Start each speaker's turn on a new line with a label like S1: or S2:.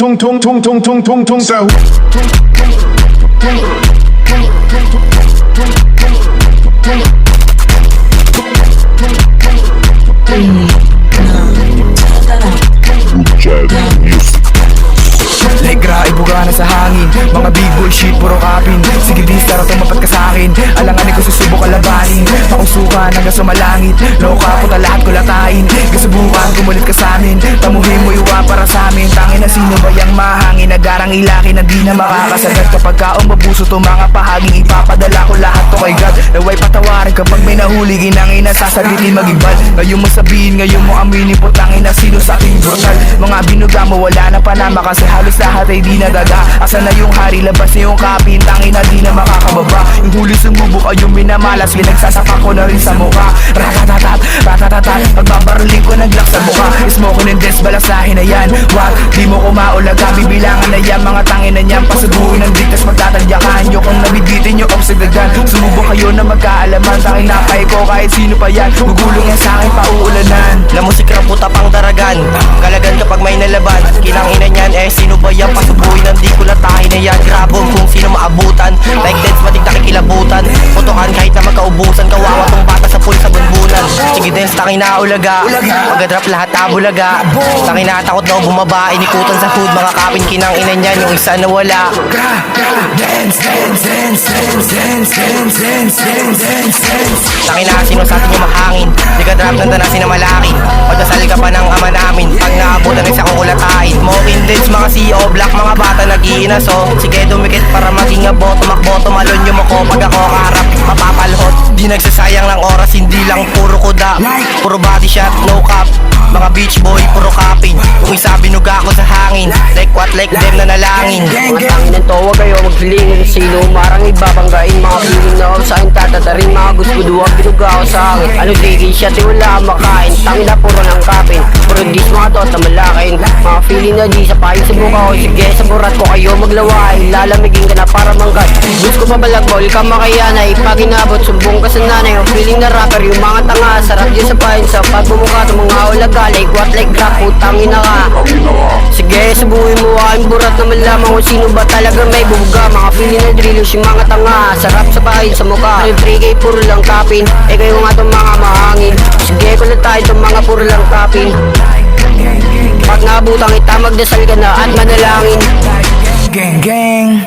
S1: tung tung tung tung tung tung tung sa
S2: Legra, ibuga na sa hangin. Mga big boy shit, puro kapin. Sige di, tara tumapat ka sa'kin. Alanganin ko susubok kalabanin. Pakusukan hanggang sa malangit. Loka ko ta lahat ko latain. Kasubukan, kumulit ka sa'min. Tamuhin mo iwa para sa'min. Tangin na sino ba yung mahangin? Nagarang ilaki na di na makakasagat. Kapag kaong mabuso to mga pahaging ipapadala ko lahat to kay God. Naway patawarin kapag may nahuli. Ginangin na sasabitin mag-ibad. Ngayon mo sabihin, ngayon mo aminin po. Tangin na sino sa ating brutal. Mga binuga mo wala na panama kasi halos lahat ay di nadaga. Asa na yung hari, labas na yung kapin. Tangin na di na makakababa. Yung huli sumubok ay yung minamalas. Pinagsasapak ko na rin sa mukha. Ratatatat, ratatatat. Pagbabaruling ko naglock sa mukha. Smoking and death, balasahin na yan. Wag, di mo kumaulaga. Bibilangan na yan, mga tangin na yan. Pasubuhin ng diktas, magtatadyakan nyo. Kung nabibitin nyo, obsidagan. Sumubok kayo na magkaalaman. Tangin na kay ko kahit sino pa yan. Gugulong yan sa'kin, pauulanan.
S3: La musika puta pang daragan. Kalagan kapag may nalaban. Kinangina niyan, sino ba yan? Pasubuhin ng di ko latahin na yan. Grabong kung sino maabutan. Like dance, matig nakikilabutan. Putukan kahit na magkaubusan. Kawawa tong bata sa pool sa bunbunan. Sige dance, tangin na ulaga. Pag-drop lahat na bulaga. Tangin na takot na bumaba. Inikutan sa hood, mga kapin kinangina niyan. Yung isa na wala.
S2: Dance, dance, dance, dance, dance, dance, dance, dance, dance, dance.
S3: Tangin na sino sa atin yung mahangin. Di ka drop ng tanasin na malaking. Pagdasal ka pa ng ama namin. Pag naabutan ay sa kukulatain. Smoking dance, mga CEO black, mga bata nag-iinaso. Sige dumikit para maging abo. Tumakbo, tumalon yung mako. Pag ako kaharap, mapapalhot. Di nagsasayang ng oras, hindi lang puro kuda. Puro body shot, no cap. Mga beach boy, puro kapin. Kung isa binuga ko sa hangin. Like what, like them na nalangin.
S4: Mga tangin ng towa kayo, magpilingin sa sino. Marang ibabanggain, mga piling na sa akin tatatarin. Mga gusguduwag, binuga ko sa akin. Ano tigil siya, di wala makain. Tangin na puro ng kapin. Puro dis mga tot na malakin. Mga feeling na di sa pahin sa buka ko. Sige, sa burat ko kayo maglaway. Lalamigin ka na para manggat. Gusto ko mabalagbol ka makayanay. Pag inabot, sumbong ka sa nanay. Ang feeling na rapper, yung mga tanga. Sarap dyan sa pahin sa pagbumuka. Itong mga ulaga, like what, like rap. Putangin na ka. Sige, sabuhin mo aking burat na malaman kung sino ba talaga may bubuga. Mga feeling na drillos, yung mga tanga. Sarap sa pahin sa mukha. Yung 3K puro lang kapin. Kayo nga itong mga mahangin. Sige, kulit tayo itong mga puro lang kapin. Pag nabutang kita, magdasal ka na at manalangin.
S2: Gang, gang.